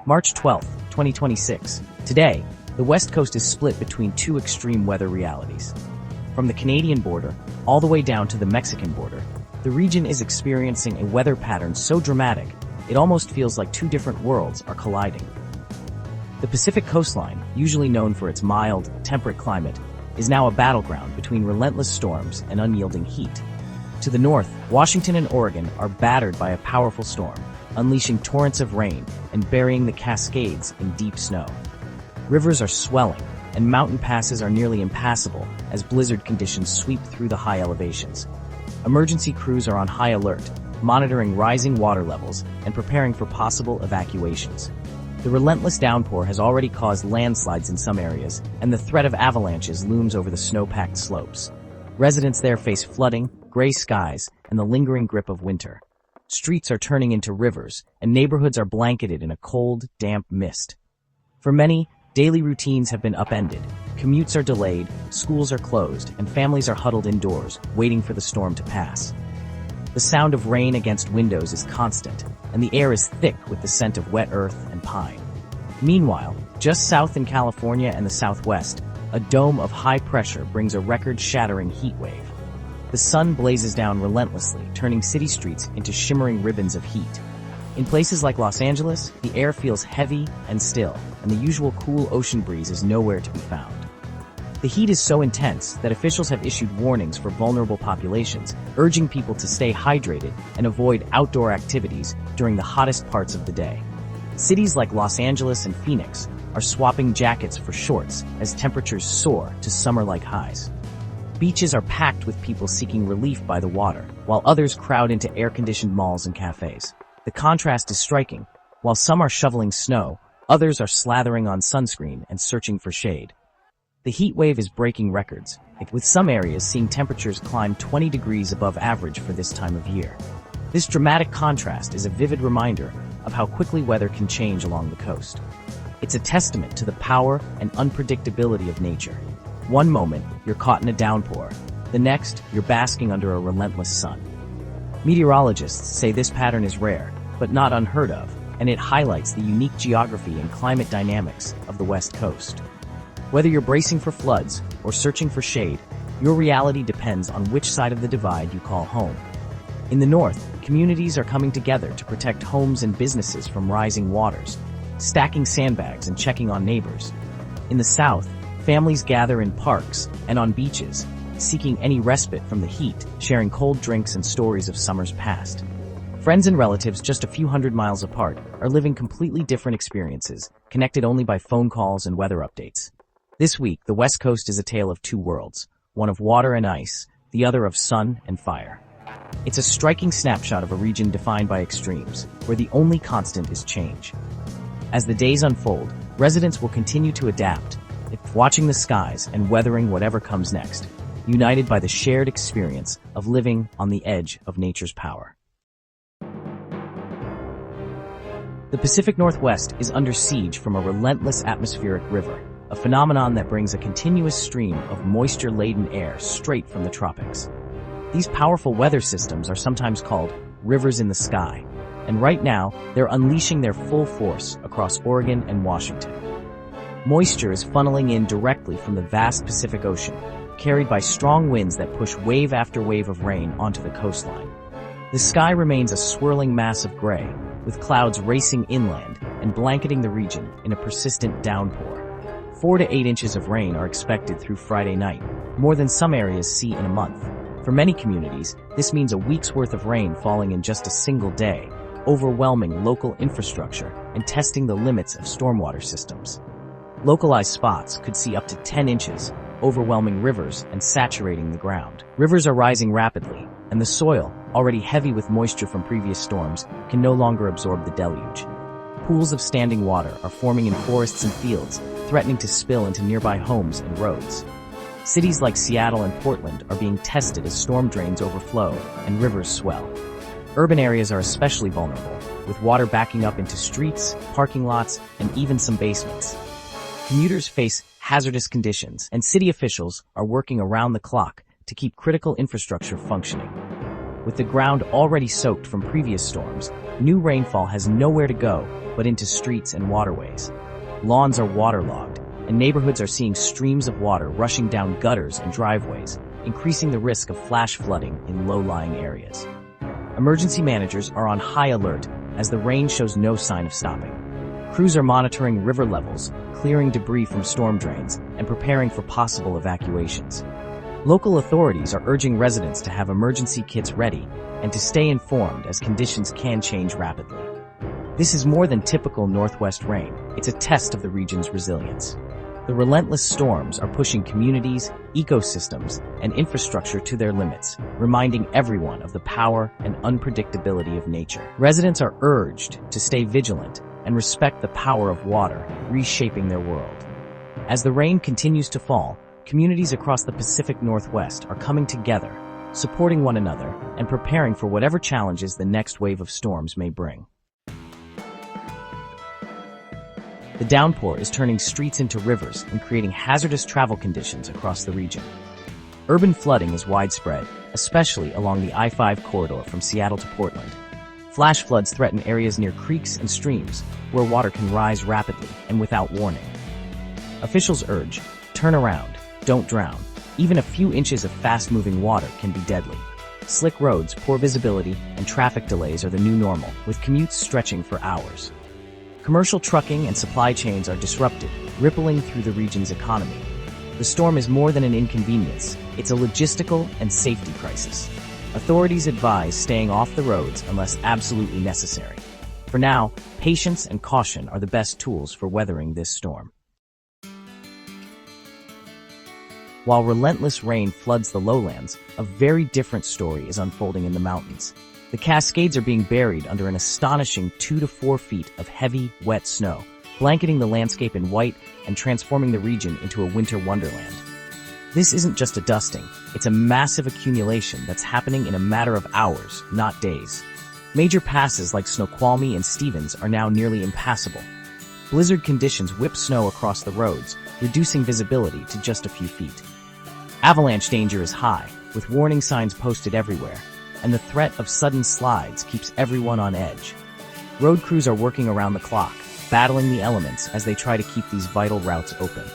March 12, 2026. Today, the West Coast is split between two extreme weather realities. From the Canadian border all the way down to the Mexican border, the region is experiencing a weather pattern so dramatic, it almost feels like two different worlds are colliding. The Pacific coastline, usually known for its mild, temperate climate, is now a battleground between relentless storms and unyielding heat. To the north, Washington and Oregon are battered by a powerful storm, unleashing torrents of rain and burying the Cascades in deep snow. Rivers are swelling, and mountain passes are nearly impassable as blizzard conditions sweep through the high elevations. Emergency crews are on high alert, monitoring rising water levels and preparing for possible evacuations. The relentless downpour has already caused landslides in some areas, and the threat of avalanches looms over the snow-packed slopes. Residents there face flooding, gray skies, and the lingering grip of winter. Streets are turning into rivers, and neighborhoods are blanketed in a cold, damp mist. For many, daily routines have been upended. Commutes are delayed, schools are closed, and families are huddled indoors, waiting for the storm to pass. The sound of rain against windows is constant, and the air is thick with the scent of wet earth and pine. Meanwhile, just south in California and the Southwest, a dome of high pressure brings a record-shattering heat wave. The sun blazes down relentlessly, turning city streets into shimmering ribbons of heat. In places like Los Angeles, the air feels heavy and still, and the usual cool ocean breeze is nowhere to be found. The heat is so intense that officials have issued warnings for vulnerable populations, urging people to stay hydrated and avoid outdoor activities during the hottest parts of the day. Cities like Los Angeles and Phoenix are swapping jackets for shorts as temperatures soar to summer-like highs. Beaches are packed with people seeking relief by the water, while others crowd into air-conditioned malls and cafes. The contrast is striking. While some are shoveling snow, others are slathering on sunscreen and searching for shade. The heat wave is breaking records, with some areas seeing temperatures climb 20 degrees above average for this time of year. This dramatic contrast is a vivid reminder of how quickly weather can change along the coast. It's a testament to the power and unpredictability of nature. One moment, you're caught in a downpour. The next, you're basking under a relentless sun. Meteorologists say this pattern is rare, but not unheard of, and it highlights the unique geography and climate dynamics of the West Coast. Whether you're bracing for floods or searching for shade, your reality depends on which side of the divide you call home. In the north, communities are coming together to protect homes and businesses from rising waters, stacking sandbags and checking on neighbors. In the south, families gather in parks and on beaches, seeking any respite from the heat, sharing cold drinks and stories of summers past. Friends and relatives just a few hundred miles apart are living completely different experiences, connected only by phone calls and weather updates. This week, the West Coast is a tale of two worlds, one of water and ice, the other of sun and fire. It's a striking snapshot of a region defined by extremes, where the only constant is change. As the days unfold, residents will continue to adapt, watching the skies and weathering whatever comes next, united by the shared experience of living on the edge of nature's power. The Pacific Northwest is under siege from a relentless atmospheric river, a phenomenon that brings a continuous stream of moisture-laden air straight from the tropics. These powerful weather systems are sometimes called rivers in the sky, and right now, they're unleashing their full force across Oregon and Washington. Moisture is funneling in directly from the vast Pacific Ocean, carried by strong winds that push wave after wave of rain onto the coastline. The sky remains a swirling mass of gray, with clouds racing inland and blanketing the region in a persistent downpour. 4 to 8 inches of rain are expected through Friday night, more than some areas see in a month. For many communities, this means a week's worth of rain falling in just a single day, overwhelming local infrastructure and testing the limits of stormwater systems. Localized spots could see up to 10 inches, overwhelming rivers and saturating the ground. Rivers are rising rapidly, and the soil, already heavy with moisture from previous storms, can no longer absorb the deluge. Pools of standing water are forming in forests and fields, threatening to spill into nearby homes and roads. Cities like Seattle and Portland are being tested as storm drains overflow and rivers swell. Urban areas are especially vulnerable, with water backing up into streets, parking lots, and even some basements. Commuters face hazardous conditions, and city officials are working around the clock to keep critical infrastructure functioning. With the ground already soaked from previous storms, new rainfall has nowhere to go but into streets and waterways. Lawns are waterlogged, and neighborhoods are seeing streams of water rushing down gutters and driveways, increasing the risk of flash flooding in low-lying areas. Emergency managers are on high alert as the rain shows no sign of stopping. Crews are monitoring river levels, clearing debris from storm drains, and preparing for possible evacuations. Local authorities are urging residents to have emergency kits ready and to stay informed as conditions can change rapidly. This is more than typical Northwest rain. It's a test of the region's resilience. The relentless storms are pushing communities, ecosystems, and infrastructure to their limits, reminding everyone of the power and unpredictability of nature. Residents are urged to stay vigilant and respect the power of water, reshaping their world. As the rain continues to fall, communities across the Pacific Northwest are coming together, supporting one another, and preparing for whatever challenges the next wave of storms may bring. The downpour is turning streets into rivers and creating hazardous travel conditions across the region. Urban flooding is widespread, especially along the I-5 corridor from Seattle to Portland. Flash floods threaten areas near creeks and streams, where water can rise rapidly and without warning. Officials urge, turn around, don't drown. Even a few inches of fast-moving water can be deadly. Slick roads, poor visibility, and traffic delays are the new normal, with commutes stretching for hours. Commercial trucking and supply chains are disrupted, rippling through the region's economy. The storm is more than an inconvenience, it's a logistical and safety crisis. Authorities advise staying off the roads unless absolutely necessary. For now, patience and caution are the best tools for weathering this storm. While relentless rain floods the lowlands, a very different story is unfolding in the mountains. The Cascades are being buried under an astonishing 2 to 4 feet of heavy, wet snow, blanketing the landscape in white and transforming the region into a winter wonderland. This isn't just a dusting, it's a massive accumulation that's happening in a matter of hours, not days. Major passes like Snoqualmie and Stevens are now nearly impassable. Blizzard conditions whip snow across the roads, reducing visibility to just a few feet. Avalanche danger is high, with warning signs posted everywhere, and the threat of sudden slides keeps everyone on edge. Road crews are working around the clock, battling the elements as they try to keep these vital routes open.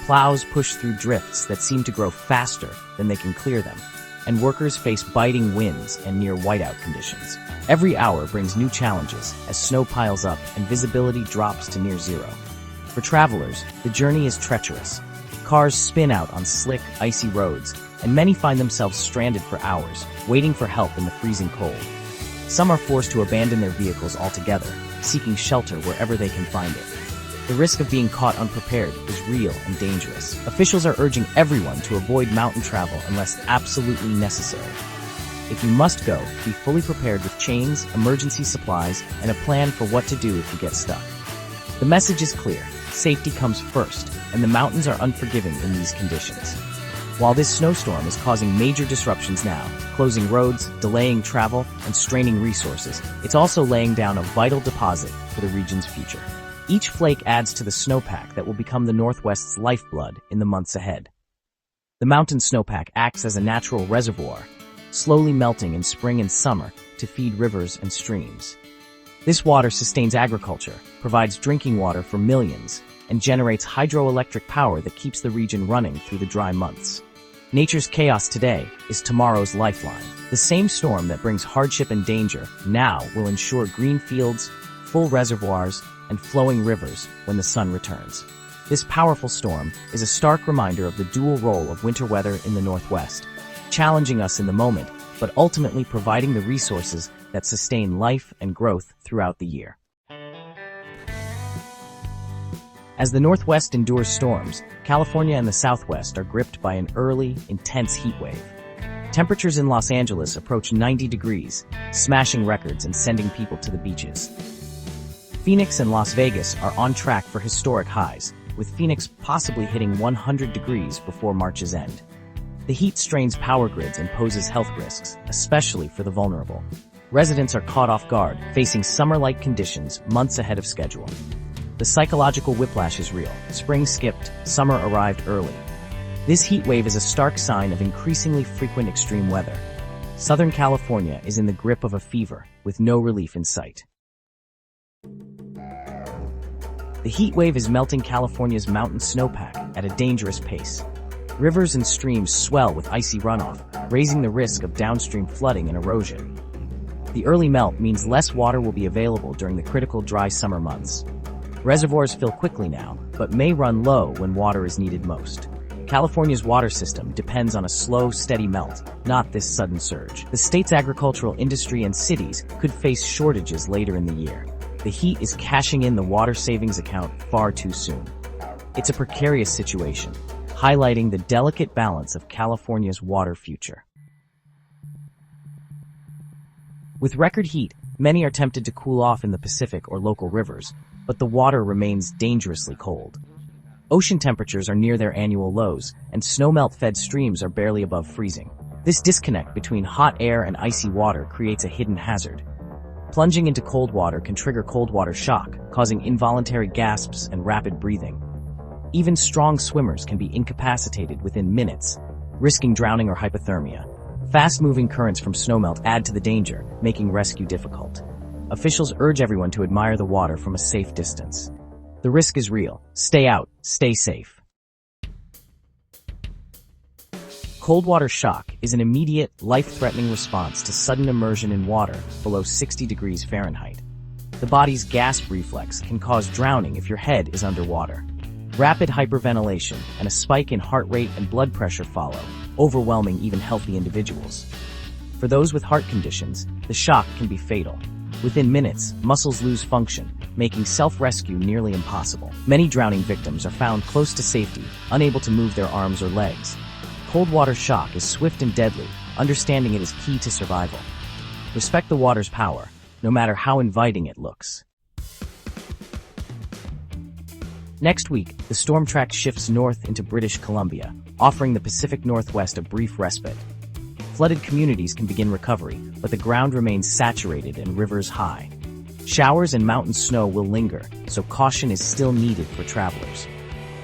Plows push through drifts that seem to grow faster than they can clear them, and workers face biting winds and near whiteout conditions. Every hour brings new challenges as snow piles up and visibility drops to near zero. For travelers, the journey is treacherous. Cars spin out on slick, icy roads, and many find themselves stranded for hours, waiting for help in the freezing cold. Some are forced to abandon their vehicles altogether, seeking shelter wherever they can find it. The risk of being caught unprepared is real and dangerous. Officials are urging everyone to avoid mountain travel unless absolutely necessary. If you must go, be fully prepared with chains, emergency supplies, and a plan for what to do if you get stuck. The message is clear. Safety comes first, and the mountains are unforgiving in these conditions. While this snowstorm is causing major disruptions now, closing roads, delaying travel, and straining resources, it's also laying down a vital deposit for the region's future. Each flake adds to the snowpack that will become the Northwest's lifeblood in the months ahead. The mountain snowpack acts as a natural reservoir, slowly melting in spring and summer to feed rivers and streams. This water sustains agriculture, provides drinking water for millions, and generates hydroelectric power that keeps the region running through the dry months. Nature's chaos today is tomorrow's lifeline. The same storm that brings hardship and danger now will ensure green fields, full reservoirs, and flowing rivers when the sun returns. This powerful storm is a stark reminder of the dual role of winter weather in the Northwest, challenging us in the moment, but ultimately providing the resources that sustain life and growth throughout the year. As the Northwest endures storms, California and the Southwest are gripped by an early, intense heat wave. Temperatures in Los Angeles approach 90 degrees, smashing records and sending people to the beaches. Phoenix and Las Vegas are on track for historic highs, with Phoenix possibly hitting 100 degrees before March's end. The heat strains power grids and poses health risks, especially for the vulnerable. Residents are caught off guard, facing summer-like conditions months ahead of schedule. The psychological whiplash is real. Spring skipped, summer arrived early. This heat wave is a stark sign of increasingly frequent extreme weather. Southern California is in the grip of a fever, with no relief in sight. The heat wave is melting California's mountain snowpack at a dangerous pace. Rivers and streams swell with icy runoff, raising the risk of downstream flooding and erosion. The early melt means less water will be available during the critical dry summer months. Reservoirs fill quickly now, but may run low when water is needed most. California's water system depends on a slow, steady melt, not this sudden surge. The state's agricultural industry and cities could face shortages later in the year. The heat is cashing in the water savings account far too soon. It's a precarious situation, highlighting the delicate balance of California's water future. With record heat, many are tempted to cool off in the Pacific or local rivers, but the water remains dangerously cold. Ocean temperatures are near their annual lows, and snowmelt-fed streams are barely above freezing. This disconnect between hot air and icy water creates a hidden hazard. Plunging into cold water can trigger cold water shock, causing involuntary gasps and rapid breathing. Even strong swimmers can be incapacitated within minutes, risking drowning or hypothermia. Fast-moving currents from snowmelt add to the danger, making rescue difficult. Officials urge everyone to admire the water from a safe distance. The risk is real. Stay out, stay safe. Cold water shock is an immediate, life-threatening response to sudden immersion in water below 60 degrees Fahrenheit. The body's gasp reflex can cause drowning if your head is underwater. Rapid hyperventilation and a spike in heart rate and blood pressure follow, overwhelming even healthy individuals. For those with heart conditions, the shock can be fatal. Within minutes, muscles lose function, making self-rescue nearly impossible. Many drowning victims are found close to safety, unable to move their arms or legs. Cold water shock is swift and deadly. Understanding it is key to survival. Respect the water's power, no matter how inviting it looks. Next week, the storm track shifts north into British Columbia, offering the Pacific Northwest a brief respite. Flooded communities can begin recovery, but the ground remains saturated and rivers high. Showers and mountain snow will linger, so caution is still needed for travelers.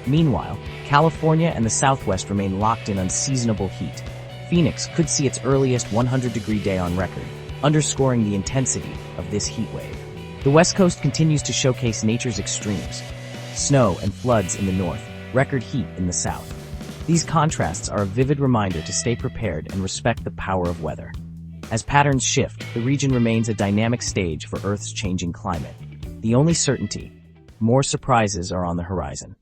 Meanwhile, California and the Southwest remain locked in unseasonable heat. Phoenix could see its earliest 100-degree day on record, underscoring the intensity of this heat wave. The West Coast continues to showcase nature's extremes: snow and floods in the north, record heat in the south. These contrasts are a vivid reminder to stay prepared and respect the power of weather. As patterns shift, the region remains a dynamic stage for Earth's changing climate. The only certainty: more surprises are on the horizon.